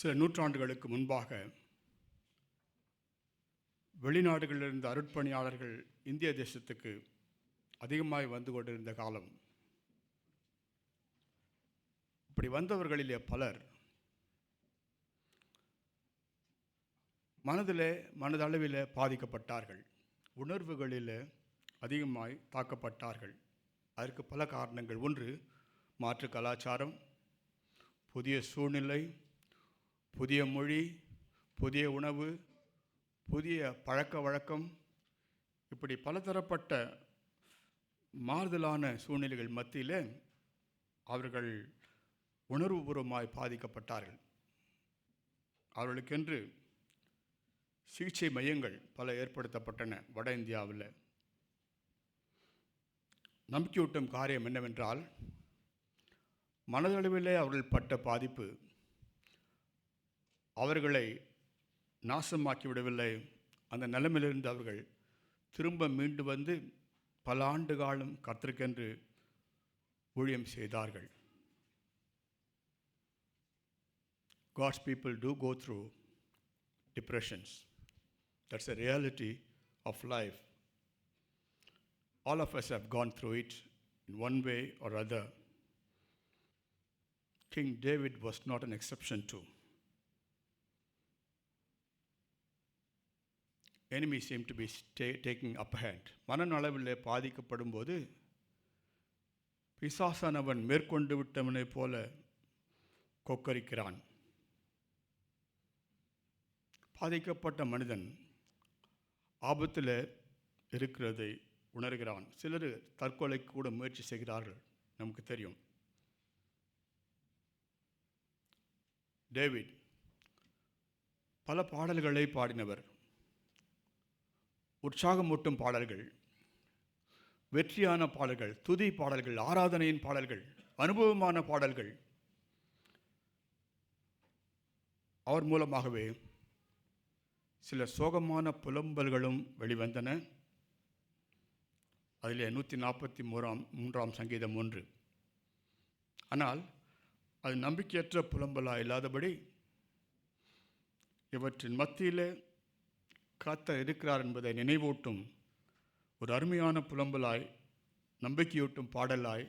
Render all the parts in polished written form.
சில நூற்றாண்டுகளுக்கு முன்பாக வெளிநாடுகளிலிருந்து அருட்பணியாளர்கள் இந்திய தேசத்துக்கு அதிகமாய் வந்து கொண்டிருந்த காலம். இப்படி வந்தவர்களிலே பலர் மனதளவில் பாதிக்கப்பட்டார்கள், உணர்வுகளில் அதிகமாய் தாக்கப்பட்டார்கள். அதற்கு பல காரணங்கள். ஒன்று, மாற்று கலாச்சாரம், புதிய சூழ்நிலை, புதிய மொழி, புதிய உணவு, புதிய பழக்க வழக்கம், இப்படி பலதரப்பட்ட மாறுதலான சூழ்நிலைகள் மத்தியில் அவர்கள் உணர்வுபூர்வமாய் பாதிக்கப்பட்டார்கள். அவர்களுக்கென்று சிகிச்சை மையங்கள் பல ஏற்படுத்தப்பட்டன. வட இந்தியாவில் நம்பிக்கையூட்டும் காரியம் என்னவென்றால், மனதளவிலே அவர்கள் பட்ட பாதிப்பு அவர்களை நாசமாக்கி விடவில்லை. அந்த நிலைமையிலிருந்து அவர்கள் திரும்ப மீண்டு வந்து பல ஆண்டு காலம் கர்த்தருக்கென்று ஊழியம் செய்தார்கள். God's people do go through depressions. That's a reality of life. All of us have gone through it in one way or other. King David was not an exception to. Enemy seemed to be taking up hand. மனநலவில் பாதிக்கப்படும் போது பிசாசானவன் மேற்கொண்டு விட்டவனைப் போல கொக்கரிக்கிறான். பாதிக்கப்பட்ட மனிதன் ஆபத்தில் இருக்கிறதை உணர்கிறான். சிலர் தற்கொலைக்கு கூட முயற்சி செய்கிறார்கள், நமக்கு தெரியும். டேவிட் பல பாடல்களை பாடினவர். உற்சாகமூட்டும் பாடல்கள், வெற்றியான பாடல்கள், துதி பாடல்கள், ஆராதனையின் பாடல்கள், அனுபவமான பாடல்கள். அவர் மூலமாகவே சில சோகமான புலம்பல்களும் வெளிவந்தன. அதில் 143ஆம் சங்கீதம் 1. ஆனால் அது நம்பிக்கையற்ற புலம்பலாக இல்லாதபடி இவற்றின் மத்தியில் கர்த்தர் இருக்கிறார் என்பதை நினைவூட்டும் ஒரு அருமையான புலம்பலாய், நம்பிக்கையூட்டும் பாடலாய்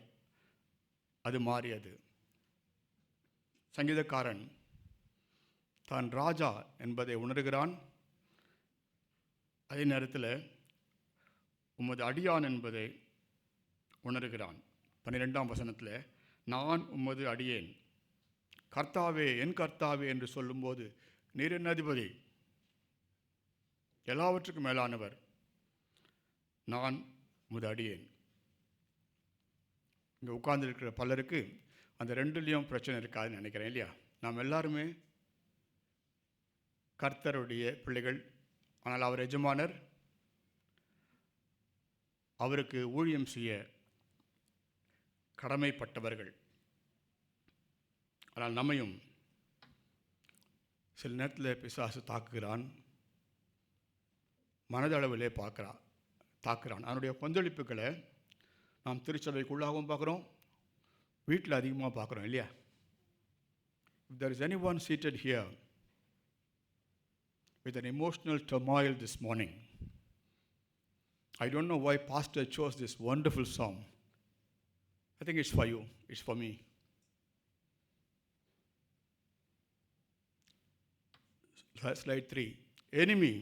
அது மாறியது. சங்கீதக்காரன் தான் ராஜா என்பதை உணர்கிறான். அதே நேரத்தில் உமது அடியான் என்பதை உணர்கிறான். 12ஆம் வசனத்தில், நான் உமது அடியேன், கர்த்தாவே என் கர்த்தாவே என்று சொல்லும்போது, நீர் என் அதிபதி, எல்லாவற்றுக்கும் மேலானவர், நான் உமது அடியேன். இங்கே உட்கார்ந்துருக்கிற பலருக்கு அந்த ரெண்டுலேயும் பிரச்சனை இருக்காதுன்னு நினைக்கிறேன், இல்லையா? நாம் எல்லாருமே கர்த்தருடைய பிள்ளைகள். ஆனால் அவர் எஜமானர், அவருக்கு ஊழியம் செய்ய கடமைப்பட்டவர்கள். ஆனால் நம்மையும் சில நேரத்தில் பிசாசு தாக்குகிறான், மனதளவிலே தாக்குறான். அவனுடைய கொந்தளிப்புகளை நாம் திருச்சபைக்குள்ளாகவும் பார்க்குறோம், வீட்டில் அதிகமாக பார்க்குறோம், இல்லையா? If there is anyone seated here with an emotional turmoil this morning, I don't know why Pastor chose this wonderful song. I think it's for you, it's for me. Slide 3. Enemy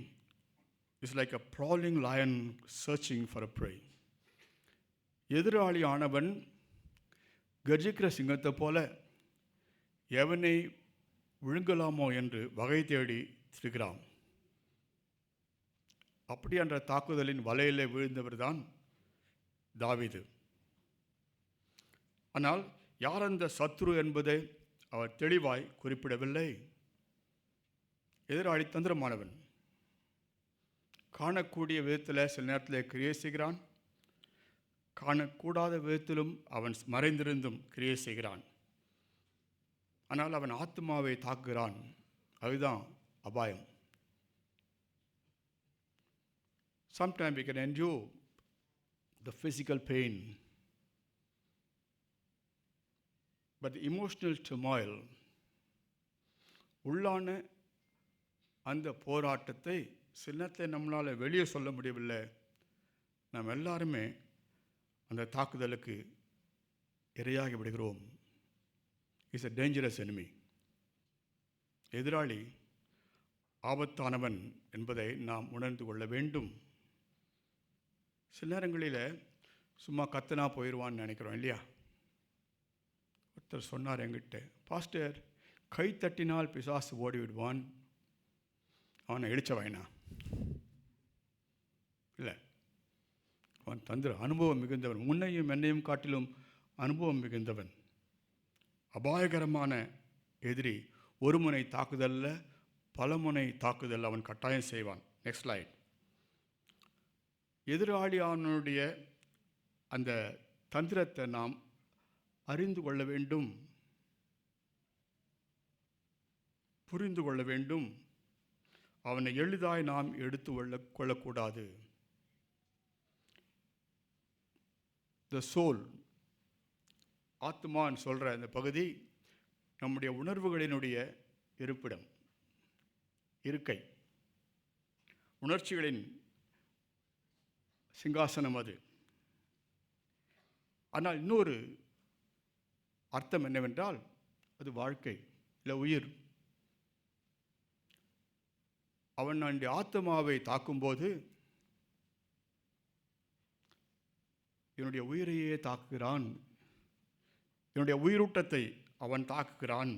is like a prowling lion searching for a prey. எதிராளி ஆனவன் கர்ஜிக்கிற சிங்கத்தை போல எவனை விழுங்கலாமோ என்று வகை தேடி திரிகிறான். அப்படி என்ற தாக்குதலின் வலையிலே விழுந்தவர் தான் தாவீது. ஆனால் யார் அந்த சத்ரு என்பதை அவர் தெளிவாய் குறிப்பிடவில்லை. எதிராளி தந்திரமானவன், காணக்கூடிய விதத்தில் சில நேரத்தில் கிரியை செய்கிறான், காணக்கூடாத விதத்திலும் அவன் மறைந்திருந்தும் கிரியை செய்கிறான். ஆனால் அவன் ஆத்மாவை தாக்குகிறான். அதுதான் அபாயம். Sometimes we can endure the physical pain, but the emotional turmoil உள்ளான அந்த போராட்டத்தை சில நேரத்தில் நம்மளால் வெளியே சொல்ல முடியவில்லை. நாம் எல்லாருமே அந்த தாக்குதலுக்கு இரையாகி விடுகிறோம். Is a dangerous enemy. எதிராளி ஆபத்தானவன் என்பதை நாம் உணர்ந்து கொள்ள வேண்டும். சில நேரங்களில் சும்மா கத்தனா போயிடுவான்னு நினைக்கிறோம் இல்லையா? ஒருத்தர் சொன்னார் என்கிட்ட, பாஸ்டர், கை தட்டினால் பிசாசு ஓடி விடுவான், அவனை இழிச்ச வாயினா இல்லை, அவன் தந்திர அனுபவம் மிகுந்தவன், முன்னையும் என்னையும் காட்டிலும் அனுபவம் மிகுந்தவன். அபாயகரமான எதிரி ஒரு முனை தாக்குதலில் பலமுனை தாக்குதல் அவன் கட்டாயம் செய்வான். Next slide. எதிராளியானுடைய அந்த தந்திரத்தை நாம் அறிந்து கொள்ள வேண்டும், புரிந்து கொள்ள வேண்டும். அவனை எளிதாய் நாம் எடுத்து கொள்ளக்கூடாது. த சோல், ஆத்மான்னு சொல்கிற அந்த பகுதி நம்முடைய உணர்வுகளினுடைய இருப்பிடம், இருக்கை, உணர்ச்சிகளின் சிங்காசனம் அது. ஆனால் இன்னொரு அர்த்தம் என்னவென்றால் அது வாழ்க்கை இல்லை உயிர். அவன் அந்த ஆத்மாவை தாக்கும்போது என்னுடைய உயிரையே தாக்குகிறான், என்னுடைய உயிரூட்டத்தை அவன் தாக்குகிறான்,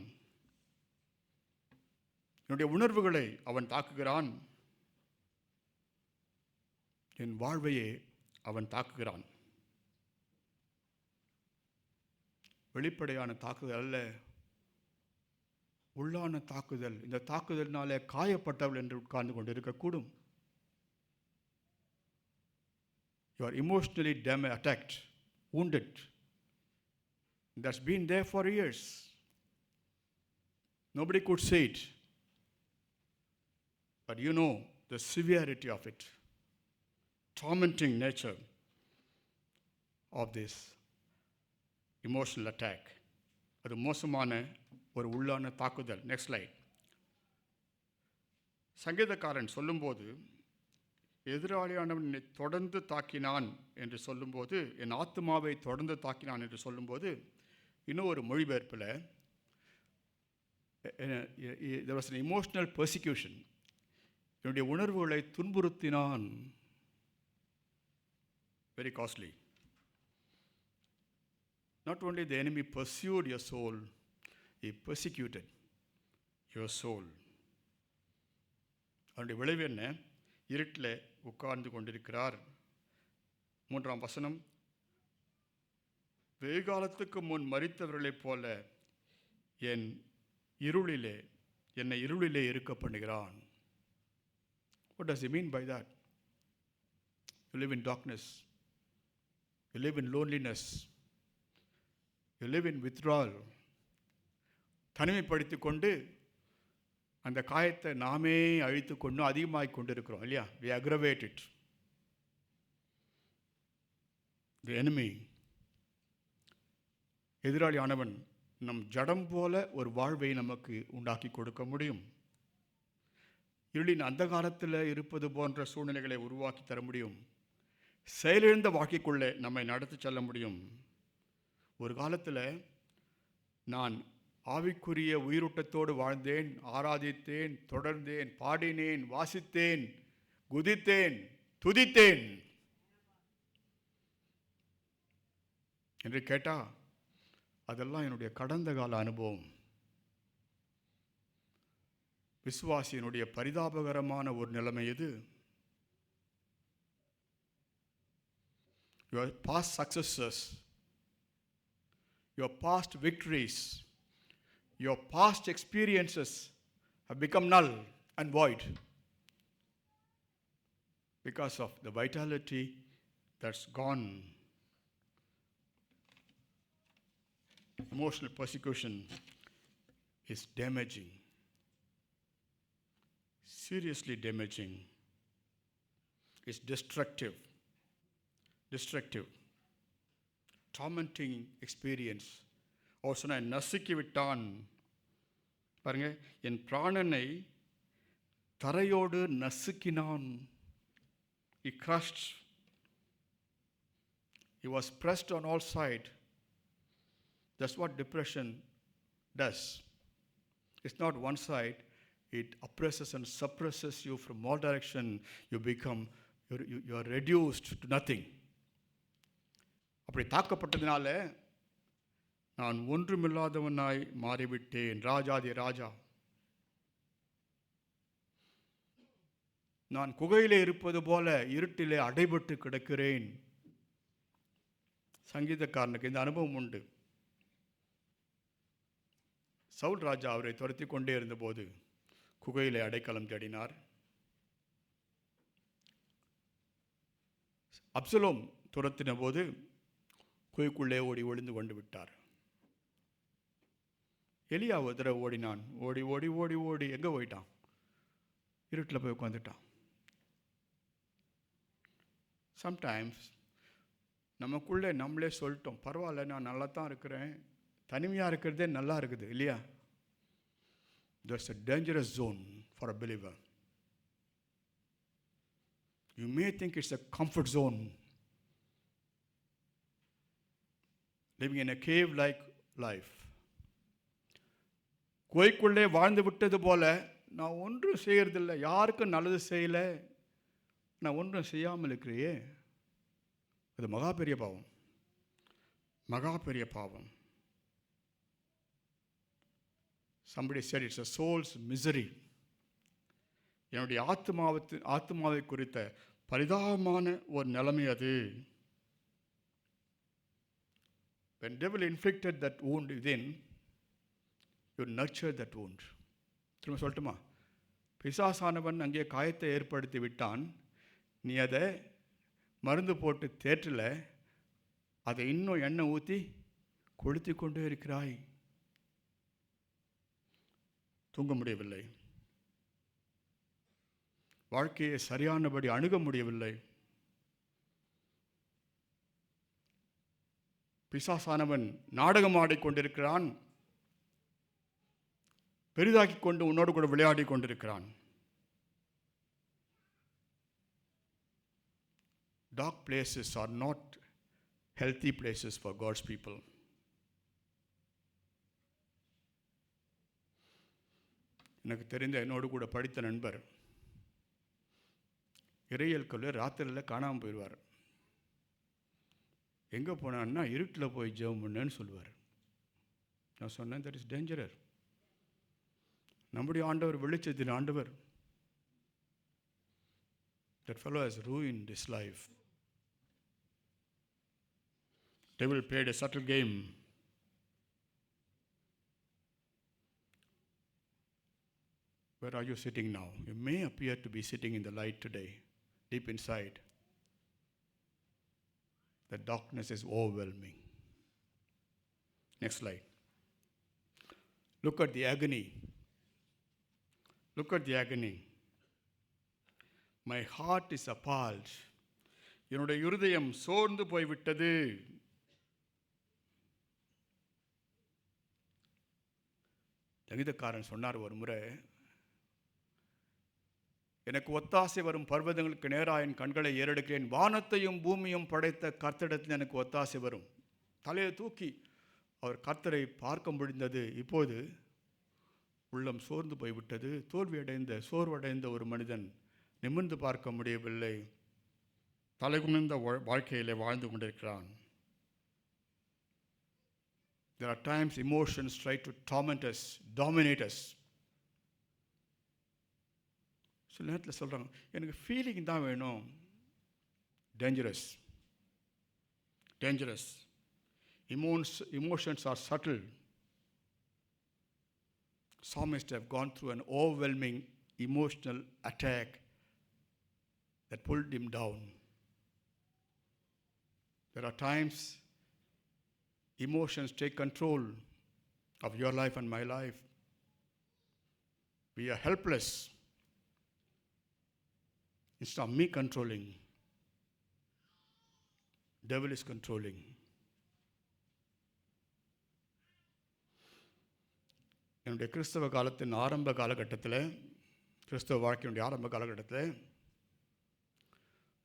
என்னுடைய உணர்வுகளை அவன் தாக்குகிறான், என் வாழ்வையே அவன் தாக்குகிறான். வெளிப்படையான தாக்குதல் அல்ல, உள்ளான தாக்குதல். இந்த தாக்குதலினாலே காயப்பட்டவள் என்று உட்கார்ந்து கொண்டு இருக்கக்கூடும். You are emotionally attacked, wounded. That's been there for years. Nobody could say it, but you know the severity of it, tormenting nature of this emotional attack. அது மோசமான ஒரு உள்ளான தாக்குதல். Next slide. சங்கீதக்காரன் சொல்லும்போது எதிராளியானவன் என்னை தொடர்ந்து தாக்கினான் என்று சொல்லும்போது, என் ஆத்மாவை தொடர்ந்து தாக்கினான் என்று சொல்லும்போது, இன்னும் ஒரு மொழிபெயர்ப்பில் there was an emotional persecution. என்னுடைய உணர்வுகளை துன்புறுத்தினான். Very costly. Not only the enemy pursued your soul, he persecuted your soul. அவனுடைய விளைவு என்ன? இருட்டில் உட்கார்ந்து கொண்டிருக்கிறார். 3ஆம் வசனம், வெகுகாலத்துக்கு முன் மரித்தவர்களைப் போல என்னை இருளிலே இருக்க பண்ணுகிறான். What does he mean by that? You live in darkness, you live in loneliness, you live in withdrawal. தனிமைப்படுத்திக் கொண்டு அந்த காயத்தை நாமே அழித்து கொண்டு அதிகமாகி கொண்டிருக்கிறோம் இல்லையா? We aggravate it. The enemy, எதிராளியானவன் நம் ஜடம் போல ஒரு வாழ்வை நமக்கு உண்டாக்கி கொடுக்க முடியும். இருளின் அந்த காலத்தில் இருப்பது போன்ற சூழ்நிலைகளை உருவாக்கி தர முடியும். செயலிழந்த வாழ்க்கைக்குள்ளே நம்மை நடத்தி செல்ல முடியும். ஒரு காலத்தில் நான் ஆவிக்குரிய உயிரூட்டத்தோடு வாழ்ந்தேன், ஆராதித்தேன், தொடர்ந்தேன், பாடினேன், வாசித்தேன், குதித்தேன், துதித்தேன் என்று கேட்டால் அதெல்லாம் என்னுடைய கடந்த கால அனுபவம். விசுவாசியினுடைய பரிதாபகரமான ஒரு நிலைமை இது. Your past successes, your past victories, your past experiences have become null and void because of the vitality that's gone. Emotional persecution is damaging, seriously damaging. It's destructive, tormenting experience. நசுக்கி விட்டான், பாருங்க, என் பிராணனை தரையோடு நசுக்கினான். He crushed. He was pressed on all sides. That's what depression does. It's not one side. It oppresses and suppresses you from all direction. You are reduced to nothing. அப்படி தாக்கப்பட்டதினால நான் ஒன்றுமில்லாதவனாய் மாறிவிட்டேன். ராஜாதி ராஜா, நான் குகையிலே இருப்பது போல இருட்டிலே அடைபட்டு கிடக்கிறேன். சங்கீதக்காரனுக்கு இந்த அனுபவம் உண்டு. சவுல் ராஜா அவரை துரத்தி கொண்டே இருந்தபோது குகையிலே அடைக்கலம் தேடினார். அப்சலோம் துரத்தின போது குகைக்குள்ளே ஓடி ஒளிந்து கொண்டு விட்டார். எலியா ஒரு தடவை ஓடினான். ஓடி ஓடி ஓடி ஓடி எங்கே போயிட்டான்? இருட்டில் போய் உட்காந்துட்டான். சம்டைம்ஸ் நமக்குள்ளே நம்மளே சொல்லிட்டோம், பரவாயில்ல, நான் நல்லா தான் இருக்கிறேன், தனிமையாக இருக்கிறதே நல்லா இருக்குது இல்லையா? That's a dangerous zone for a believer. You may think it's a comfort zone, living in a cave-like life. குகைக்குள்ளே வாழ்ந்து விட்டது போல நான் ஒன்றும் செய்யறதில்லை, யாருக்கும் நல்லது செய்யலை, நான் ஒன்றும் செய்யாமல் இருக்கிறையே. அது மகா பெரிய பாவம், மகா பெரிய பாவம். Somebody said it's a soul's misery. என்னுடைய ஆத்மாவை குறித்த பரிதாபமான ஒரு நிலைமை அது. When devil inflicted that wound within, you nurture that wound. திரும்ப சொல்லட்டுமா? பிசாசானவன் அங்கே காயத்தை ஏற்படுத்தி விட்டான், நீ அதை மருந்து போட்டு தேற்றல, அதை இன்னும் எண்ணெய் ஊற்றி கொளுத்தி கொண்டே இருக்கிறாய். தூங்க முடியவில்லை, வாழ்க்கையை சரியானபடி அணுக முடியவில்லை. பிசாசானவன் நாடகம் ஆடிக்கொண்டிருக்கிறான், பெரிதாக்கி கொண்டு உன்னோடு கூட விளையாடி கொண்டிருக்கிறான். Dark places are not healthy places for God's people. எனக்கு தெரிந்த என்னோடு கூட படித்த நண்பர் இறையியல் கல்லூரி ராத்திரியில் காணாமல் போயிடுவார். எங்கே போனான்னா இருட்டில் போய் ஜெபம் பண்ணுன்னு சொல்லுவார். நான் சொன்னேன், தட் இஸ் டேஞ்சரஸ். நம்முடைய ஆண்டவர் வெளிச்சத்தின் ஆண்டவர். That fellow has ruined his life. Devil played a subtle game. Where are you sitting now? You may appear to be sitting in the light today. Deep inside, the darkness is overwhelming. Next slide. Look at the agony. Look at the agony. My heart is appalled. என்னுடைய இருதயம் சோர்ந்து போய்விட்டது. சங்கீதக்காரன் சொன்னார் ஒரு முறை, எனக்கு ஒத்தாசை வரும் பர்வதங்களுக்கு நேராக என் கண்களை ஏறெடுக்கிறேன், வானத்தையும் பூமியும் படைத்த கர்த்தரிடத்தில் எனக்கு ஒத்தாசை வரும். தலையை தூக்கி அவர் கர்த்தரை பார்க்க முடிந்தது. இப்போது உள்ளம் சோர்ந்து போய்விட்டது. சோர்வடைந்த ஒரு மனிதன் நிமிர்ந்து பார்க்க முடியவில்லை, தலை குனிந்த வாழ்க்கையிலே வாழ்ந்து கொண்டிருக்கிறான். There are times emotions try to torment us, dominate us. சில நேரத்தில் சொல்கிறாங்க, எனக்கு ஃபீலிங் தான் வேணும். Dangerous, dangerous. Emotions are subtle. Psalmists have gone through an overwhelming emotional attack that pulled him down. There are times emotions take control of your life and my life. We are helpless. Instead of me controlling, devil is controlling. என்னுடைய கிறிஸ்தவ காலத்தின் ஆரம்ப காலகட்டத்தில், கிறிஸ்தவ வாழ்க்கையினுடைய ஆரம்ப காலகட்டத்தில்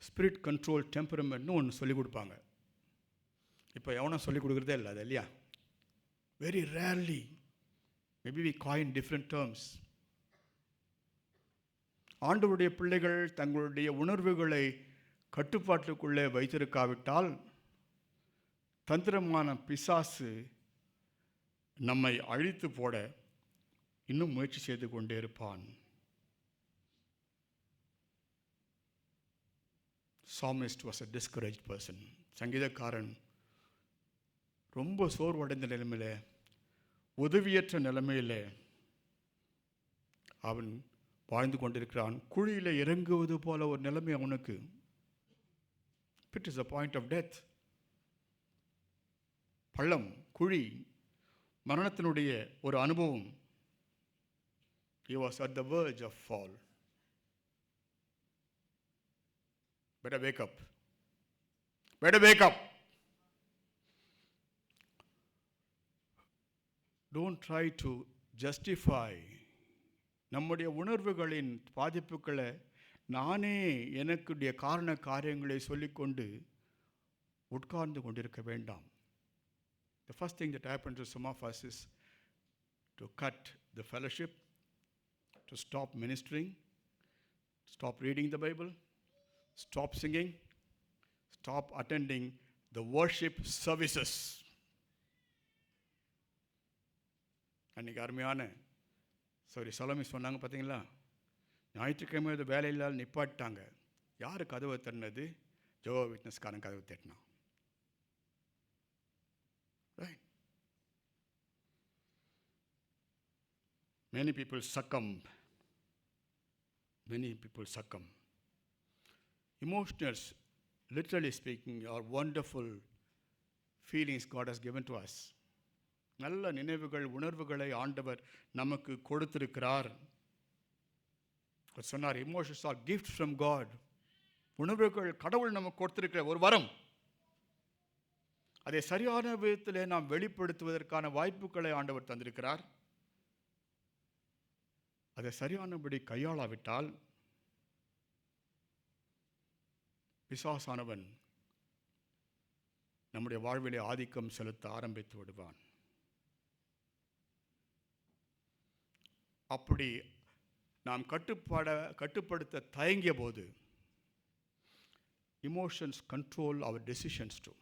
spirit control டெம்பரமெண்ட்னு ஒன்று சொல்லிக் கொடுப்பாங்க. இப்போ எவனும் சொல்லிக் கொடுக்குறதே இல்லை அது, இல்லையா? Very rarely, maybe we coin different terms. ஆண்டவருடைய பிள்ளைகள் தங்களுடைய உணர்வுகளை கட்டுப்பாட்டுக்குள்ளே வைத்திருக்காவிட்டால் தந்திரமான பிசாசு நம்மை அழித்து போட இன்னும் முயற்சி செய்து கொண்டே இருப்பான். Psalmist was a discouraged person. சங்கீதக்காரன் ரொம்ப சோர்வடைந்த நிலைமையில், உதவியற்ற நிலைமையில் அவன் வாழ்ந்து கொண்டிருக்கிறான். குழியில் இறங்குவது போல ஒரு நிலைமை அவனுக்கு. It is a point of death. பள்ளம், குழி, மரணத்தினுடைய ஒரு அனுபவம். He was at the verge of fall. Better wake up. Better wake up. Don't try to justify நம்முடைய உணர்வுகளின் பாதிப்புகளை நானே எனக்குடைய காரண காரியங்களை சொல்லிக்கொண்டு உட்கார்ந்து கொண்டிருக்க வேண்டாம். The first thing that happens to some of us is to cut the fellowship, to stop ministering, stop reading the Bible, stop singing, stop attending the worship services. அன்றைக்கி அருமையான சலோமி சொன்னாங்க பார்த்தீங்களா, ஞாயிற்றுக்கிழமை அது வேலை இல்லாத நிப்பாட்டாங்க. யார் கதவை தட்டினது? ஜெகோவா விட்னஸ்காரன் கதவை தட்டினான். Right? Many people succumb. Many people succumb. Emotions, literally speaking, are wonderful feelings God has given to us. நல்ல நினைவுகள், உணர்வுகளை ஆண்டவர் நமக்கு கொடுத்திருக்கிறார். சொன்னார், emotions are gifts from God. உணர்வுகள் கடவுள் நமக்கு கொடுத்திருக்கிற ஒரு வரம். அதை சரியான விதத்திலே நாம் வெளிப்படுத்துவதற்கான வாய்ப்புகளை ஆண்டவர் தந்திருக்கிறார். அதை சரியானபடி கையாளாவிட்டால் பிசாசானவன் நம்முடைய வாழ்விலே ஆதிக்கம் செலுத்த ஆரம்பித்து விடுவான். அப்படி நாம் கட்டுப்படுத்த தயங்கிய போது இமோஷன்ஸ் கண்ட்ரோல் அவர் டெசிஷன்ஸ் டூ.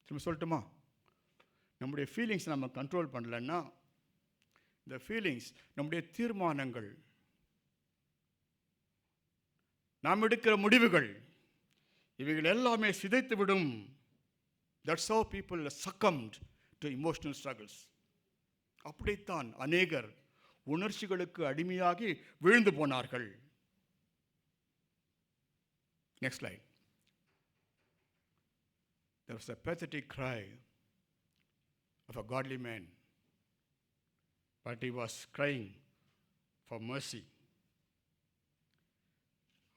திரும்ப சொல்லட்டுமா? நம்முடைய ஃபீலிங்ஸ் நம்ம கண்ட்ரோல் பண்ணலைன்னா இந்த ஃபீலிங்ஸ் நம்முடைய தீர்மானங்கள், நாம் எடுக்கிற முடிவுகள், இவைகள் எல்லாமே சிதைத்து விடும். That's how people succumbed to emotional struggles. அப்படித்தான் அநேகர் உணர்ச்சிகளுக்கு அடிமையாகி விழுந்து போனார்கள். Next slide. There was a pathetic cry of a godly man, but he was crying for mercy.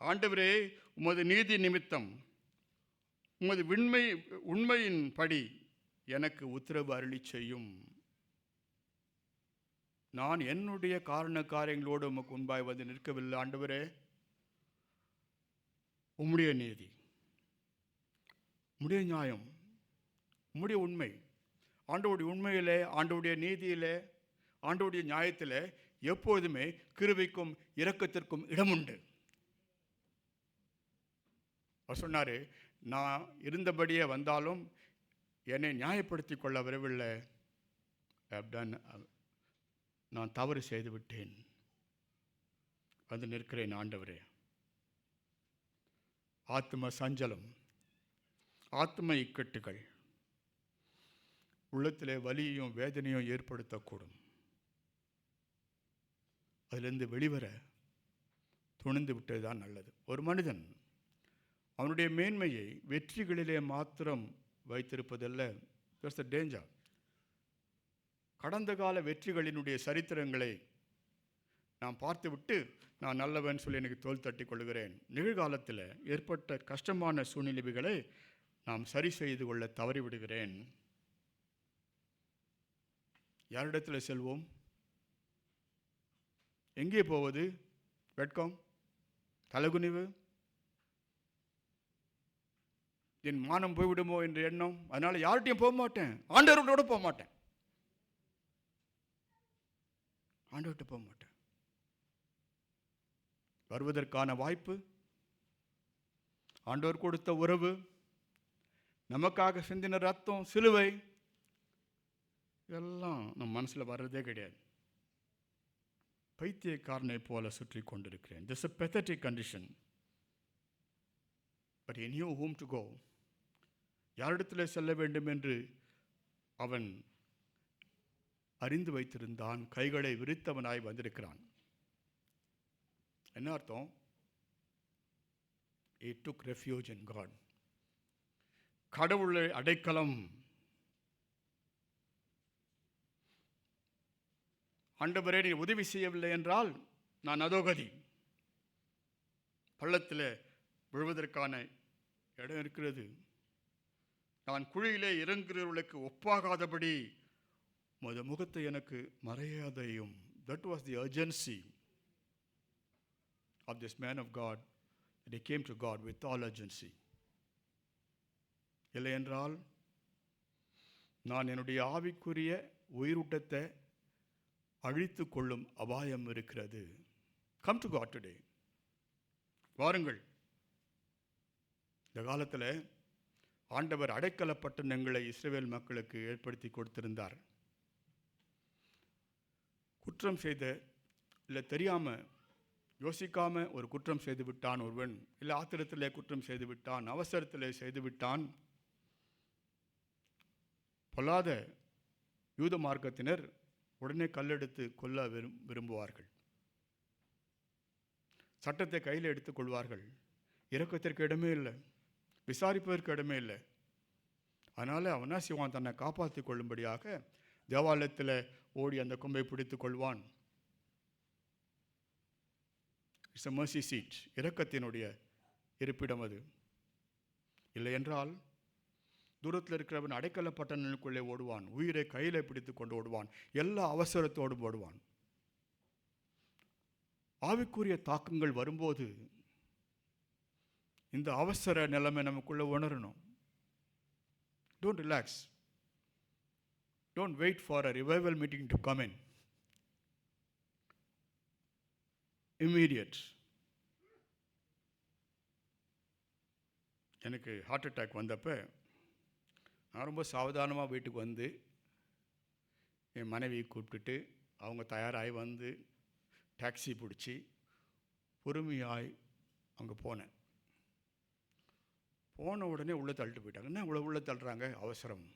ஆண்டவரே, உமது நீதி நிமித்தம் உமது உண்மையின் படி எனக்கு உத்தரவு அருளி செய்யும். நான் என்னுடைய காரண காரியங்களோடு உமக்கு முன்பாய் வந்து நிற்கவில்லை. ஆண்டவரே, உம்முடைய நீதி, உம்முடைய நியாயம், உம்முடைய உண்மை, ஆண்டவருடைய உண்மையிலே, ஆண்டவருடைய நீதியிலே, ஆண்டவருடைய நியாயத்தில் எப்போதுமே கிருபைக்கும் இரக்கத்திற்கும் இடமுண்டு. அவர் சொன்னார், நான் இருந்தபடியே வந்தாலும் என்னை நியாயப்படுத்தி கொள்ள வரவில்லை. நான் தவறு செய்து விட்டேன், வந்து நிற்கிறேன் ஆண்டவரே. ஆத்ம சஞ்சலம், ஆத்ம இக்கட்டுகள் உள்ளத்திலே வலியையும் வேதனையும் ஏற்படுத்தக்கூடும். அதிலிருந்து வெளிவர துணிந்து விட்டது தான் நல்லது. ஒரு மனிதன் அவனுடைய மேன்மையை வெற்றிகளிலே மாத்திரம் வைத்திருப்பதல்ல. That's the danger. கடந்த கால வெற்றிகளினுடைய சரித்திரங்களை நான் பார்த்துவிட்டு நான் நல்லவன் சொல்லி எனக்கு தோல் தட்டி கொள்கிறேன். நிகழ்காலத்தில் ஏற்பட்ட கஷ்டமான சூழ்நிலைகளை நாம் சரி செய்து கொள்ள தவறிவிடுகிறேன். யாரிடத்தில் செல்வோம்? எங்கே போவது? வெட்கம், தலைகுனிவு, என் மானம் போய்விடுமோ என்ற எண்ணம். அதனால யார்கிட்டையும் போக மாட்டேன், ஆண்டவரோட போக மாட்டேன், ஆண்டவர்கிட்ட போக மாட்டேன். வருவதற்கான வாய்ப்பு, ஆண்டவர் கொடுத்த உறவு, நமக்காக சிந்தின ரத்தம், சிலுவை, இதெல்லாம் நம்ம மனசில் வர்றதே கிடையாது. பைத்தியக்காரனை போல சுற்றி கொண்டிருக்கிறேன். This is a pathetic condition. But he knew whom to go. யாரிடத்தில் செல்ல வேண்டும் என்று அவன் அறிந்து வைத்திருந்தான். கைகளை விரித்தவனாய் வந்திருக்கிறான். என்ன அர்த்தம்? He took refuge in God. கடவுளை அடைக்கலம். ஆண்டவரே, நீ உதவி செய்யவில்லை என்றால் நான் அதோகதி, பள்ளத்தில் விழுவதற்கான இடம் இருக்கிறது, நான் குழியிலே இறங்குகிறவர்களுக்கு ஒப்பாகாதபடி உமது முகத்தை எனக்கு மறையாதையும். That was the urgency of this man of God, that he came to God with all urgency. இல்லை என்றால் நான் என்னுடைய ஆவிக்குரிய உயிரூட்டத்தை அழித்து கொள்ளும் அபாயம் இருக்கிறது. Come to God today. வாருங்கள். இந்த காலத்தில் ஆண்டவர் அடைக்கல பட்டணங்களை இஸ்ரவேல் மக்களுக்கு ஏற்படுத்தி கொடுத்திருந்தார். குற்றம் செய்த, இல்லை தெரியாமல் யோசிக்காமல் ஒரு குற்றம் செய்து விட்டான் ஒருவன், இல்லை ஆத்திரத்திலே குற்றம் செய்து விட்டான், அவசரத்திலே செய்து விட்டான், பொல்லாத யூத மார்க்கத்தினர் உடனே கல்லெடுத்து கொல்ல விரும்புவார்கள். சட்டத்தை கையில் எடுத்துக் கொள்வார்கள். இரக்கத்திற்கு இடமே இல்லை, விசாரிப்பதற்கு இடமே இல்லை. அதனால் அவனா செய்வான், தன்னை காப்பாற்றி கொள்ளும்படியாக தேவாலயத்தில் ஓடி அந்த கொம்பை பிடித்து கொள்வான். It's a mercy seat. இரக்கத்தினுடைய இருப்பிடம் அது. இல்லை என்றால் தூரத்தில் இருக்கிறவன் அடைக்கல பட்டணங்களுக்குள்ளே ஓடுவான், உயிரை கையில் பிடித்து கொண்டு ஓடுவான், எல்லா அவசரத்தோடும் ஓடுவான். ஆவிக்குரிய தாக்கங்கள் வரும்போது இந்த அவசர நிலைமை நமக்குள்ளே உணரணும். Don't relax. Don't wait for a revival meeting to come in. Immediate. எனக்கு ஹார்ட் அட்டாக் வந்தப்போ நான் ரொம்ப சாவதானமாக வீட்டுக்கு வந்து என் மனைவியை கூப்பிட்டுட்டு அவங்க தயாராகி வந்து டாக்ஸி பிடிச்சி பொறுமையாய் அங்கே போனேன். போன உடனே உள்ளே தள்ளிட்டு போயிட்டாங்க. என்ன இவ்வளோ உள்ளே தள்ளுறாங்க? அவசரம்.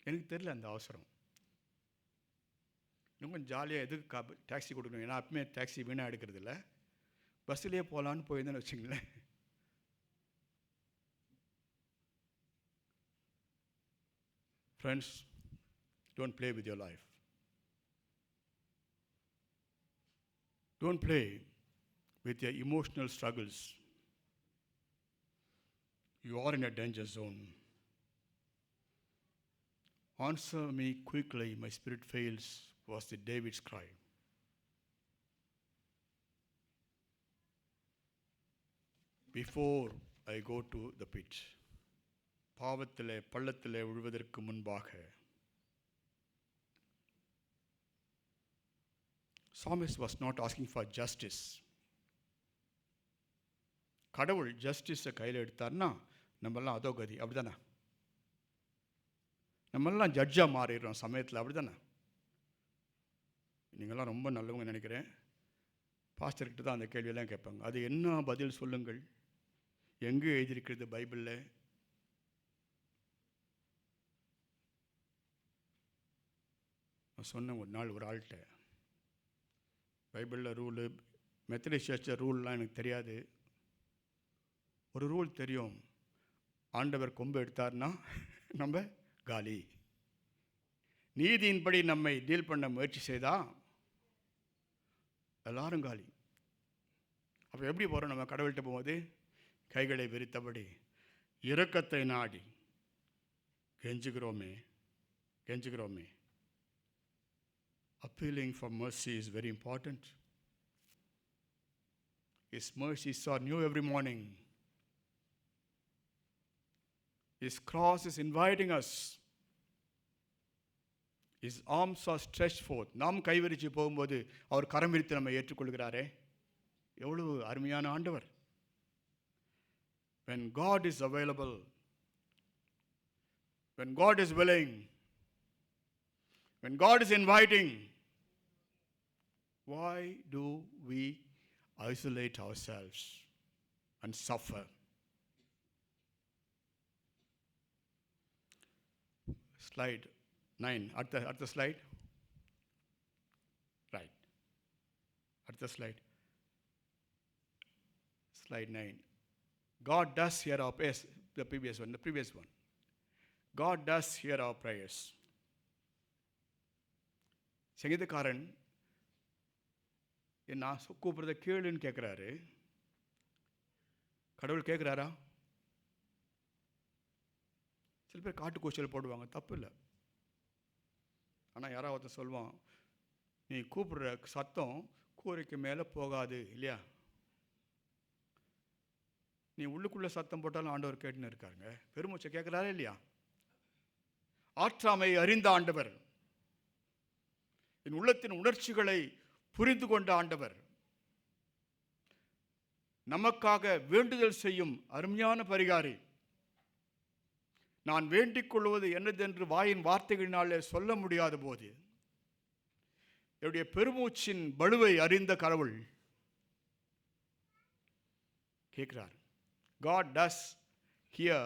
எனக்கு தெரியல அந்த அவசரம். இன்னும் கொஞ்சம் ஜாலியாக எதுக்கு டாக்ஸி கொடுக்கணும், ஏன்னா அப்பவுமே டாக்ஸி வீணாக எடுக்கிறது இல்லை, பஸ்ஸிலே போகலான்னு போயிருந்தேன்னு வச்சுங்களேன். Friends, don't play with your life. Don't play with your emotional struggles. You are in a danger zone. Answer me quickly, my spirit fails, was the David's cry. Before I go to the pit. பாவத்திலே பள்ளத்திலே விழுவதற்கு முன்பாக Psalmist was not asking for justice. கடவுள் ஜஸ்டிஸை கையில் எடுத்தார்னா நம்மெல்லாம் அதோ கதி, அப்படி தானே? நம்மெல்லாம் ஜட்ஜாக மாறிடுறோம் சமயத்தில், அப்படி தானே? நீங்கள்லாம் ரொம்ப நல்லவங்க நினைக்கிறேன். பாஸ்டர்கிட்ட தான் அந்த கேள்வியெல்லாம் கேட்பாங்க. அது என்ன பதில் சொல்லுங்கள், எங்கே எழுதியிருக்கிறது பைபிளில்? நான் சொன்னேன் ஒரு நாள் ஒரு ஆள்கிட்ட, பைபிளில் ரூலு, மெத்தடிஸ்ட் சர்ச்சில் ரூல்லாம் எனக்கு தெரியாது, ஒரு ரூல் தெரியும், ஆண்டவர் கொம்பு எடுத்தார்னா நம்ம காலி. நீதியின்படி நம்மை டீல் பண்ண முயற்சி செய்தால் எல்லாரும் காலி. அப்போ எப்படி போகிறோம் நம்ம கடவுள்கிட்ட போகும்போது? கைகளை விரித்தபடி இரக்கத்தை நாடி கெஞ்சுகிறோமே. appealing for mercy is very important. His mercies are new every morning. His cross is inviting us. His arms are stretched forth. நாம் கைவிரிச்சு போகும்போது அவர் கரம் விரித்து நம்மை ஏற்றுக்கொள்கிறாரே, எவ்வளவு அருமையான ஆண்டவர். When God is available, when God is willing, when God is inviting, why do we isolate ourselves and suffer? Slide 9. At the slide. Right. At the slide. Slide 9. God does hear our prayers. The previous one. God does hear our prayers. சங்கீதக்காரன் நான் கூப்பிடுறத கேளுன்னு கேட்குறாரு. கடவுள் கேட்குறாரா? சில பேர் காட்டு கூச்சல் போடுவாங்க, தப்பு இல்லை. ஆனால் யாராவது சொல்லுவான், நீ கூப்பிடுற சத்தம் கூரைக்கு மேலே போகாது இல்லையா? நீ உள்ளுக்குள்ளே சத்தம் போட்டாலும் ஆண்டவர் கேட்டுன்னு இருக்காருங்க. பெருமூச்சை கேட்குறாரா இல்லையா? ஆற்றாமை அறிந்த ஆண்டவர், என் உள்ளத்தின் உணர்ச்சிகளை புரிந்து கொண்ட ஆண்டவர், நமக்காக வேண்டுதல் செய்யும் அருமையான பரிகாரி. நான் வேண்டிக் கொள்வது என்னதென்று வாயின் வார்த்தைகளினாலே சொல்ல முடியாத போது என்னுடைய பெருமூச்சின் பலுவை அறிந்த கடவுள் கேட்கிறார். God does hear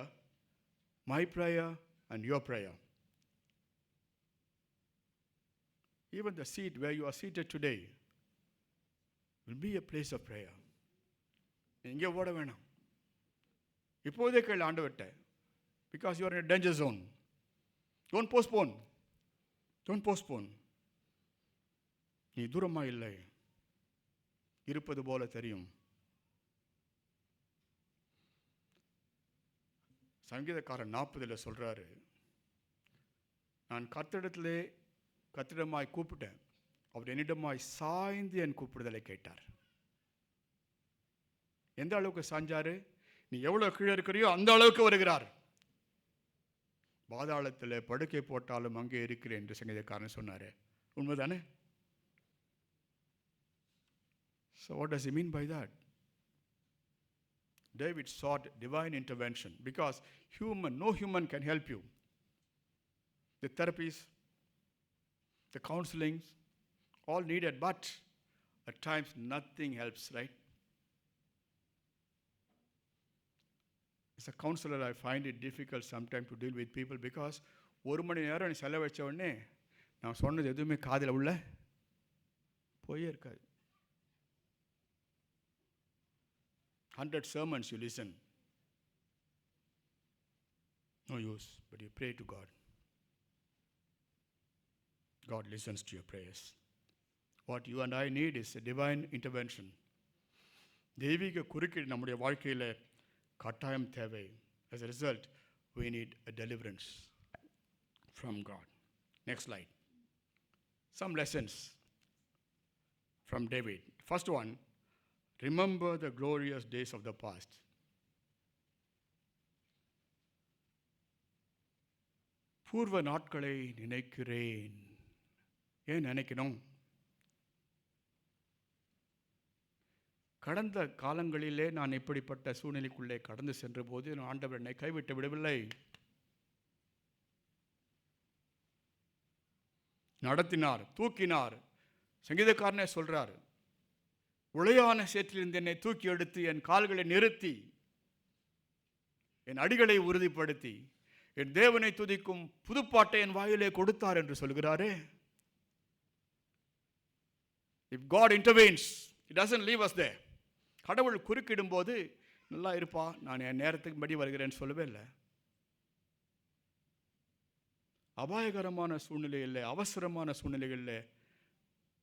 my prayer and your prayer. Even the seat where you are seated today will be a place of prayer. எங்கே ஓட வேணாம், இப்போதே கேள் ஆண்டவர்கிட்ட. Because you are in a danger zone. Don't postpone. நீ தூரமா இல்லை, இருப்பது போல தெரியும். சங்கீதக்காரன் 40 சொல்றாரு, நான் கர்த்தரிடமாய் கூப்பிட்டேன், அவர் என்னிடமாய் சாய்ந்து என் கூப்பிடுதலை கேட்டார். எந்த அளவுக்கு சாஞ்சாரு? நீ எவ்வளவு கீழே இருக்கிறியோ அந்த அளவுக்கு வருகிறார். பாதாளத்தில் படுக்கை போட்டாலும் அங்கே இருக்கிறேன் என்று சங்கீதக்காரன் சொன்னாரு. உண்மைதானே? So what does he mean by that? David sought divine intervention because no human can help you. The therapies, the counselings, all needed, but at times nothing helps, right? As a counselor, I find it difficult sometimes to deal with people because ஒரு மணி நேரம் செலவழிச்ச உடனே நான் சொன்னது எதுவுமே காதில் உள்ள போயே இருக்காது. 100 sermons you listen, no use, but you pray to God. God listens to your prayers. What you and I need is a divine intervention. தெய்வீக குறுக்கீடு நம்முடைய வாழ்க்கையில் கட்டாயம் தேவை. As a result, we need a deliverance from God. Next slide. Some lessons from David. First one, remember the glorious days of the past. பூர்வ நாட்களை நினைக்கிறேன். ஏன் நினைக்கணும்? கடந்த காலங்களிலே நான் இப்படிப்பட்ட சூழ்நிலைக்குள்ளே கடந்து சென்ற போது ஆண்டவர் என்னை கைவிட்டு விடவில்லை, நடத்தினார், தூக்கினார். சங்கீதக்காரனே சொல்றார், உளையான சேற்றிலிருந்து என்னை தூக்கி எடுத்து என் கால்களை நிறுத்தி என் அடிகளை உறுதிப்படுத்தி என் தேவனை துதிக்கும் புதுப்பாட்டை என் வாயிலே கொடுத்தார் என்று சொல்கிறாரே. If God intervenes, He doesn't leave us there. கடவுள் குறுக்கிடும் போது நல்லா இருப்பா, நான் என் நேரத்துக்கு படி வருகிறேன்னு சொல்லவே இல்லை. அபாயகரமான சூழ்நிலையில், அவசரமான சூழ்நிலைகளில்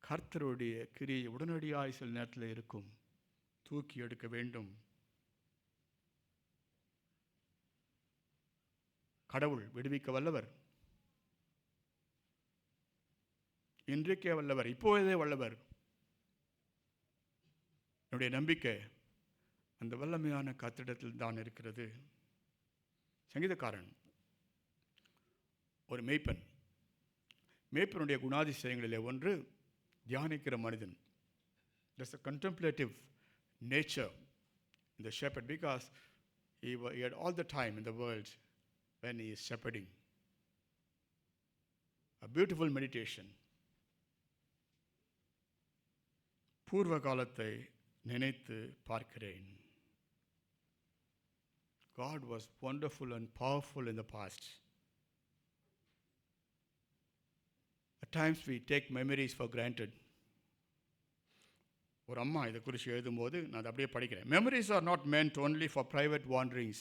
கர்த்தருடைய கிரியை உடனடியாய் சில நேரத்தில் இருக்கும். தூக்கி எடுக்க வேண்டும். கடவுள் விடுவிக்க வல்லவர். இன்றைக்கே வல்லவர், இப்போதே வல்லவர். என்னுடைய நம்பிக்கை அந்த வல்லமையான கர்த்தரிடத்தில் தான் இருக்கிறது. சங்கீதக்காரன் ஒரு மேய்ப்பன். மேய்ப்பனுடைய குணாதிசயங்களிலே ஒன்று தியானிக்கிற மனிதன். There's a contemplative nature in the shepherd because he had all the time in the world when he is shepherding. A beautiful meditation. பூர்வ காலத்தை நினைத்து பார்க்கிறேன். God was wonderful and powerful in the past. At times we take memories for granted. ஒரு அம்மா இதை குறித்து எழுதும்போது நான் அதை அப்படியே படிக்கிறேன். Memories are not meant only for private wanderings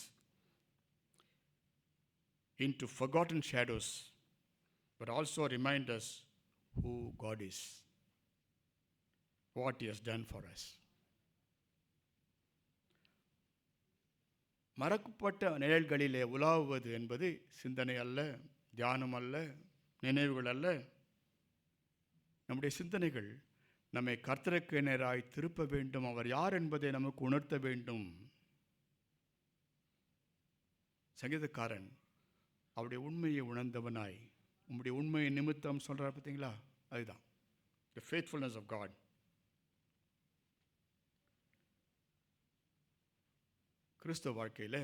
into forgotten shadows, but also remind us who God is, what He has done for us. மறக்கப்பட்ட நிழல்களிலே உலாவுவது என்பது சிந்தனை அல்ல, தியானம் அல்ல, நினைவுகள் அல்ல. நம்முடைய சிந்தனைகள் நம்மை கர்த்தருக்கு நேராய் திருப்ப வேண்டும். அவர் யார் என்பதை நமக்கு உணர்த்த வேண்டும். சங்கீதக்காரன் அவருடைய உண்மையை உணர்ந்தவனாய், உம்முடைய உண்மையை நிமித்தம் சொல்கிறார் பார்த்தீங்களா, அதுதான் the faithfulness of God. கிறிஸ்தவ வாழ்க்கையில்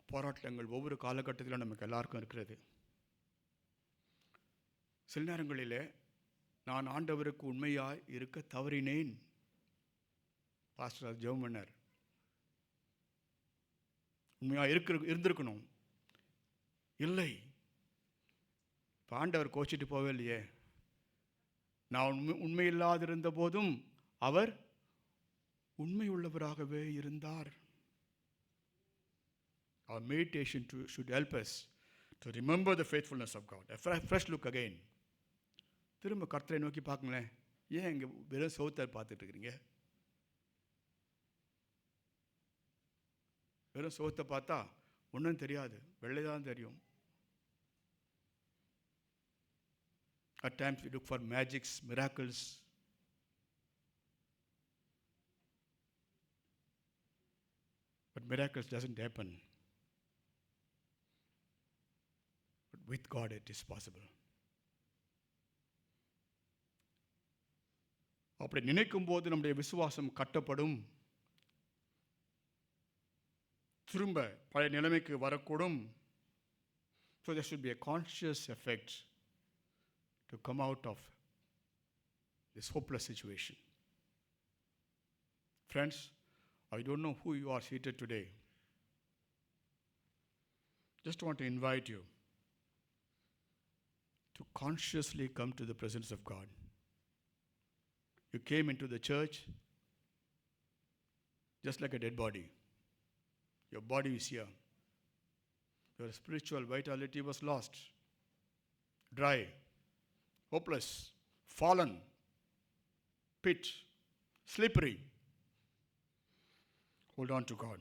போராட்டங்கள் ஒவ்வொரு காலகட்டத்திலும் நமக்கு எல்லாருக்கும் இருக்கிறது. சில நேரங்களிலே நான் ஆண்டவருக்கு உண்மையாய் இருக்க தவறினேன். பாஸ்டர் ஜெபம் பண்ணார், உண்மையாக இருந்திருக்கணும். இல்லை, இப்போ ஆண்டவர் கோச்சிட்டு போவே இல்லையே. நான் உண்மை இல்லாதிருந்த போதும் அவர் உண்மை உள்ளவராகவே இருந்தார். Our meditation should help us to remember the faithfulness of God. A fresh look again. திரும்ப கர்த்தரை நோக்கி பார்க்குங்களேன். ஏன் இங்கே வெறும் சவுத்தை பார்த்துட்டு இருக்கிறீங்க? வெறும் சவுத்தை பார்த்தா ஒன்றும் தெரியாது, வெள்ளை தான் தெரியும். At times we look for magics, miracles. But miracles doesn't happen. But with God it is possible. அப்படி நினைக்கும் போது நம்முடைய விசுவாசம் கட்டப்படும். திரும்ப பழைய நிலைமைக்கு வரக்கூடும். So there should be a conscious effect to come out of this hopeless situation. Friends, I don't know who you are seated today. Just want to invite you to consciously come to the presence of God. You came into the church just like a dead body. Your body is here. Your spiritual vitality was lost, dry, hopeless, fallen, pit, slippery. Hold on to God.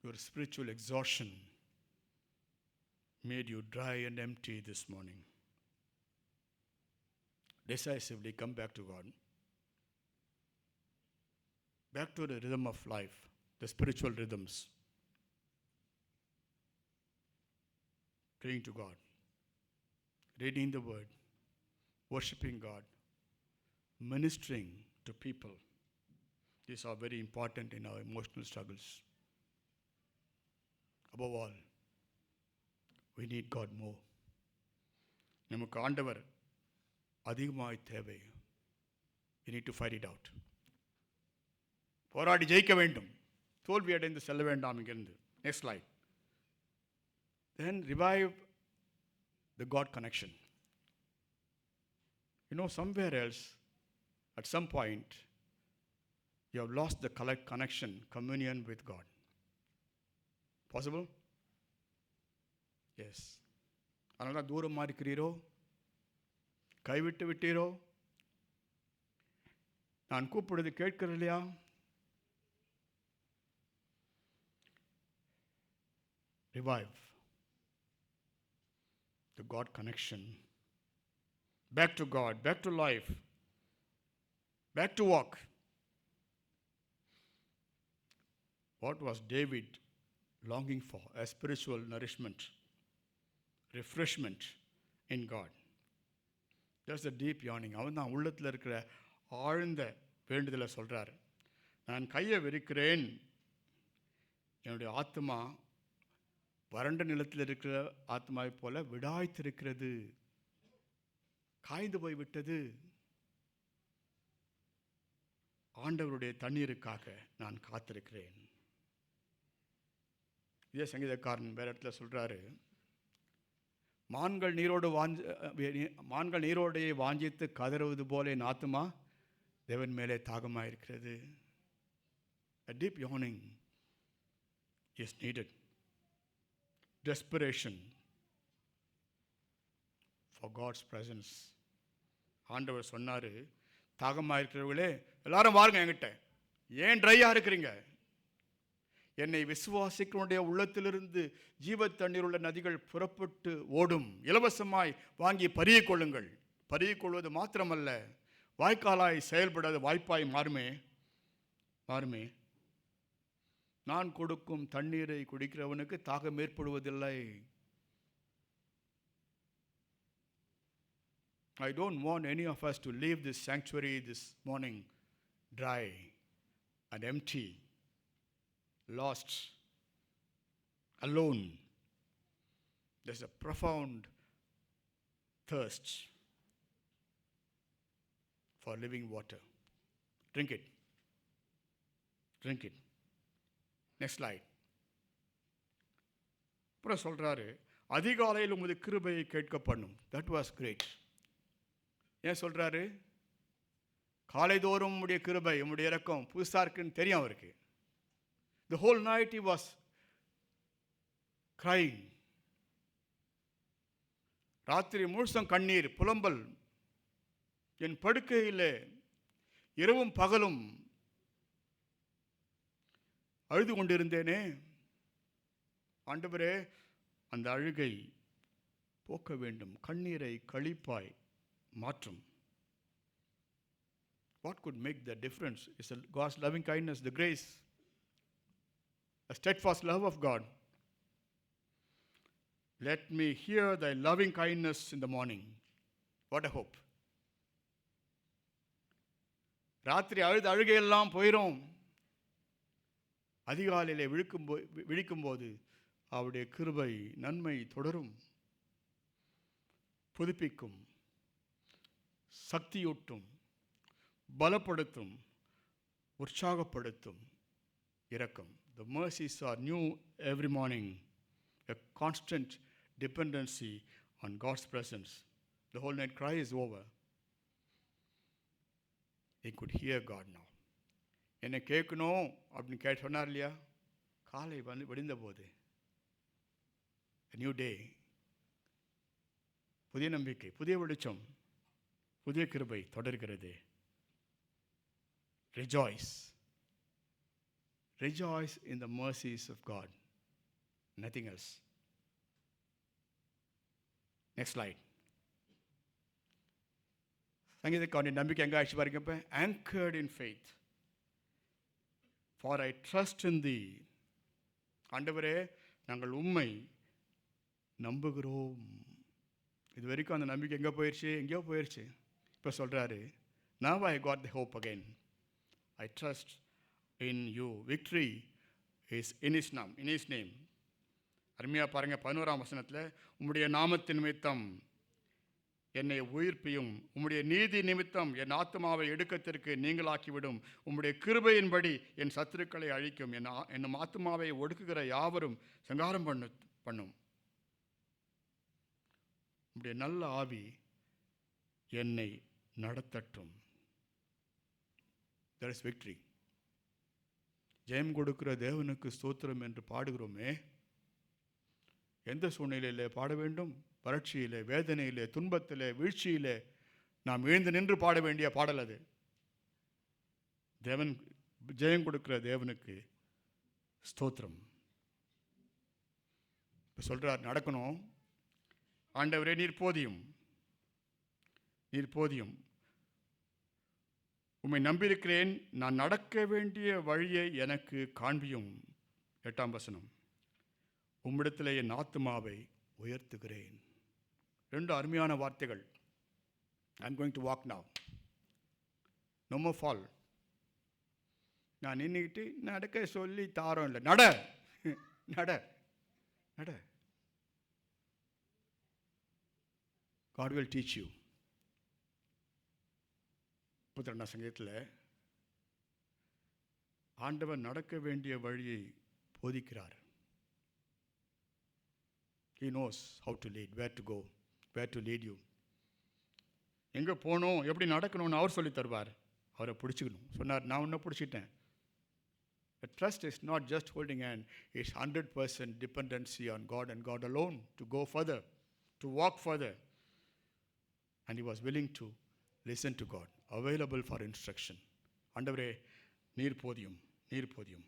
Your spiritual exhaustion made you dry and empty this morning. Decisively come back to God. Back to the rhythm of life, the spiritual rhythms. Praying to God, reading the Word, worshiping God, ministering to people. These are very important in our emotional struggles. Above all, we need God more. நமக்கு ஆண்டவர் அதிகமாய் தேவை. We need to fight it out. போராடி ஜெயிக்க வேண்டும். தோல்வி அடைந்து செல்ல வேண்டாம் இங்கிருந்து. Next slide. Then revive the God connection. You know, somewhere else, at some point, you have lost the connection, communion with God. Possible? Yes. அதனால தூரமாக இருக்கிறீரோ, கைவிட்டு விட்டீரோ, நான் கூப்பிடுறது கேட்கிறது இல்லையா? Revive. to God connection. Back to God, back to life, back to walk. What was David longing for? A spiritual nourishment, refreshment in God. That's a deep yearning. அவன் தான் உள்ளத்தில் இருக்கிற ஆழ்ந்த வேண்டுதலை சொல்கிறார். நான் கையை விரிக்கிறேன், என்னுடைய ஆத்மா வறண்ட நிலத்தில் இருக்கிற ஆத்மாவை போல விடாய்த்திருக்கிறது, காய்ந்து போய் விட்டது. ஆண்டவருடைய தண்ணீருக்காக நான் காத்திருக்கிறேன். இதே சங்கீதக்காரன் வேறு இடத்துல சொல்கிறாரு, மான்கள் நீரோடையை வாஞ்சித்து கதறுவது போல என் ஆத்மா தேவன் மேலே தாகமாக இருக்கிறது. A deep yawning is needed. Desperation for God's presence. ஆண்டவர் சொன்னார், தாகமாக இருக்கிறவர்களே எல்லாரும் வாருங்க என்கிட்ட. ஏன் ட்ரையாக இருக்கிறீங்க? என்னை விசுவாசிக்கிறவனுடைய உள்ளத்திலிருந்து ஜீவ தண்ணீர் உள்ள நதிகள் புறப்பட்டு ஓடும். இலவசமாய் வாங்கி பருகிக் கொள்ளுங்கள். பருகிக் கொள்வது மாத்திரமல்ல, வாய்க்காலாய் செயல்படாத வாய்ப்பாய் மாறுமே. நான் கொடுக்கும் தண்ணீரை குடிக்கிறவனுக்கு தாகம் ஏற்படுவதில்லை. I don't want any of us to leave this sanctuary this morning dry and empty, lost, alone. There's a profound thirst for living water. Drink it. Drink it. Next slide. அப்புறம் சொல்கிறாரு, அதிகாலையில் உமது கிருபையை கேட்க பண்ணும். That was great. ஏன் சொல்கிறாரு? காலைதோறும் உம்முடைய கிருபை, உம்முடைய இரக்கம் புதுசாக இருக்குன்னு தெரியும் அவருக்கு. The whole night he was crying. ராத்திரி முழுசும் கண்ணீர் புலம்பல். என் படுக்கையில் இரவும் பகலும் அழுது கொண்டிருந்தேனே. ஆண்டவரே, அந்த அழுகை போக்க வேண்டும், கண்ணீரை களிப்பாய் மாற்றும். What could make the difference is God's loving kindness, the grace, the steadfast love of God. Let me hear thy loving kindness in the morning. What a hope. ராத்திரி அழுகையெல்லாம் போயிடும். அதிகாலையிலே விழிக்கும்போது அவருடைய கிருபை நன்மை தொடரும், புதுப்பிக்கும், சக்தியூட்டும், பலப்படுத்தும், உற்சாகப்படுத்தும் இரக்கம். The mercies are new every morning. A constant dependency on God's presence. The whole night cry is over. They could hear God now. என்னை கேட்கணும் அப்படின்னு சொன்னார் இல்லையா? காலை விடிந்த போது a new day, புதிய நம்பிக்கை, புதிய வெளிச்சம், புதிய கிருபை தொடர்கிறது. Rejoice. Rejoice in the mercies of God. Nothing else. Next slide. சங்கீதக்காரனுடைய நம்பிக்கை எங்கே ஆச்சு பாருங்க. இப்போ anchored in faith. For I trust in thee. ஆண்டவரே, நாங்கள் உம்மை நம்புகிறோம். இது வரைக்கும் அந்த நம்பிக்கை எங்கே போயிடுச்சு? எங்கேயோ போயிடுச்சு. இப்போ சொல்கிறாரு, now I got the hope again. I trust in you. Victory is in his name. அருமையாக பாருங்கள், 11ஆம் வசனத்தில், உம்முடைய நாமத்தின் நிமித்தம் என்னை உயிர்ப்பியும், உம்முடைய நீதி நிமித்தம் என் ஆத்மாவை எடுக்கத்திற்கு நீங்களாக்கிவிடும், உம்முடைய கிருபையின்படி என் சத்துருக்களை அழிக்கும், என் ஆத்மாவை ஒடுக்குகிற யாவரும் சங்காரம் பண்ணும். உம்முடைய நல்ல ஆவி என்னை நடத்தட்டும். There is victory. ஜெயம் கொடுக்கிற தேவனுக்கு ஸ்தோத்திரம் என்று பாடுகிறோமே. எந்த சூழ்நிலையிலே பாட வேண்டும்? வறட்சியிலே, வேதனையிலே, துன்பத்திலே, வீழ்ச்சியிலே நாம் எழுந்து நின்று பாட வேண்டிய பாடல் அது. தேவன் ஜெயம் கொடுக்கிற தேவனுக்கு ஸ்தோத்திரம். இப்போ சொல்கிறார், நடக்கணும். ஆண்டவரே நீர் போதியும், நீர் போதியும். உம்மை நம்பியிருக்கிறேன், நான் நடக்க வேண்டிய வழியை எனக்கு காண்பியும். 8ஆம் வசனம், உம்மிடத்தில் என் ஆத்துமாவை உயர்த்துகிறேன். 2 அருமையான வார்த்தைகள். I am going to walk now, no more fall. நான் நின்றுக்கிட்டு நடக்க சொல்லி தாரம் இல்லை, நட நட நட. God will teach you. 32ஆம் சங்கீதத்தில் ஆண்டவர் நடக்க வேண்டிய வழியை போதிக்கிறார். He knows how to lead, where to go, where to lead you. எங்கே போகணும், எப்படி நடக்கணும்னு அவர் சொல்லி தருவார். அவரை பிடிச்சிக்கணும். சொன்னார், நான் உன்னை பிடிச்சிட்டேன். The trust is not just holding hand, it's 100% dependency on God and God alone to go further, to walk further. And he was willing to listen to God, available for instruction. ஆண்டவரே நீர் போதியும், நீர் போதியும்.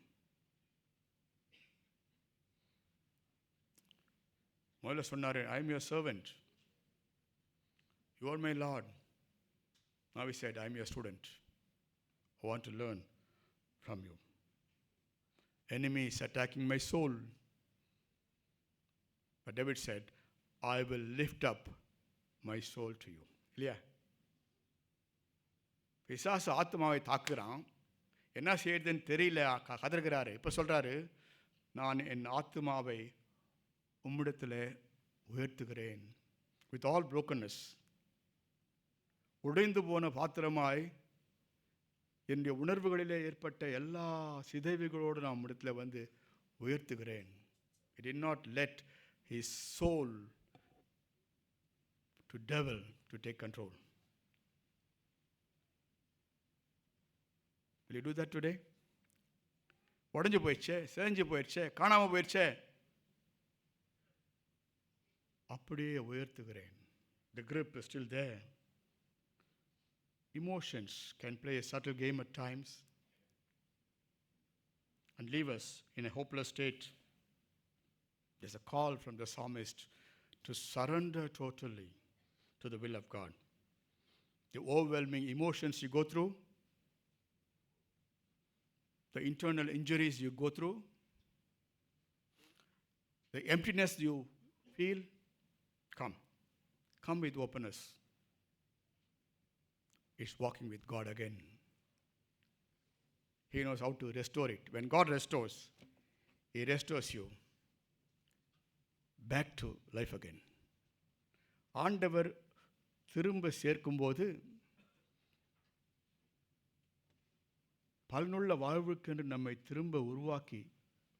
முதல்ல சொன்னார், I am your servant, you are my Lord. Now he said, I am your student, I want to learn from you. Enemy is attacking my soul, but David said, I will lift up my soul to you. இல்லையா? பிசாசு ஆத்மாவை தாக்குறான், என்ன செய்யறதுன்னு தெரியல, கதறுகிறாரு. இப்போ சொல்கிறாரு, நான் என் ஆத்மாவை உம்மிடத்தில் உயர்த்துகிறேன். வித் ஆல் brokenness, உடைந்து போன பாத்திரமாய் என்னுடைய உணர்வுகளிலே ஏற்பட்ட எல்லா சிதைவுகளோடு நான் உம்மிடத்தில் வந்து உயர்த்துகிறேன். He did not let his soul to devil to take control. Will you do that today? உடஞ்சி போயிடுச்சே, செஞ்சு போயிடுச்சே, காணாமல் போயிடுச்சே, அப்படியே உயர்த்துகிறேன். The grip is still there. Emotions can play a subtle game at times and leave us in a hopeless state. There's a call from the psalmist to surrender totally to the will of God. The overwhelming emotions you go through, the internal injuries you go through, the emptiness you feel, come with openness. It's walking with God again. He knows how to restore it. When God restores, He restores you back to life again. ஆண்டவர் திரும்ப சேர்க்கும்போது பலனுள்ள வாழ்வுக்கென்று நம்மை திரும்ப உருவாக்கி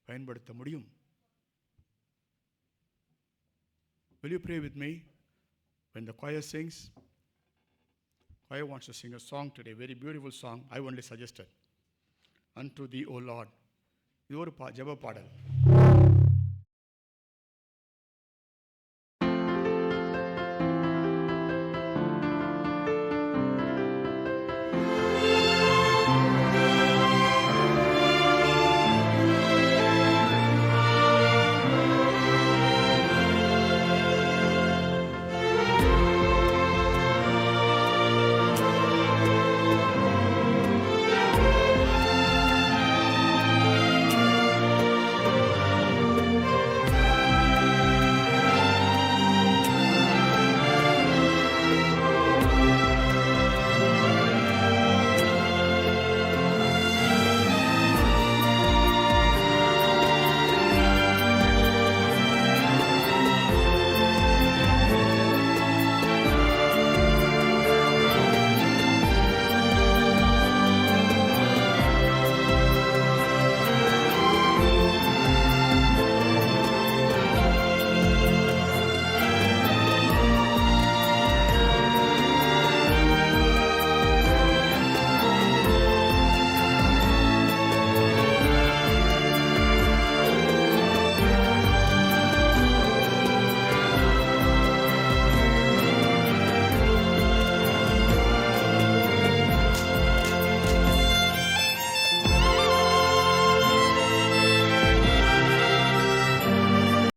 பயன்படுத்த முடியும். Will you pray with me when the choir sings? Choir wants to sing a song today, very beautiful song. I only suggested, Unto Thee, O Lord. இது ஒரு ஜெப பாடல்.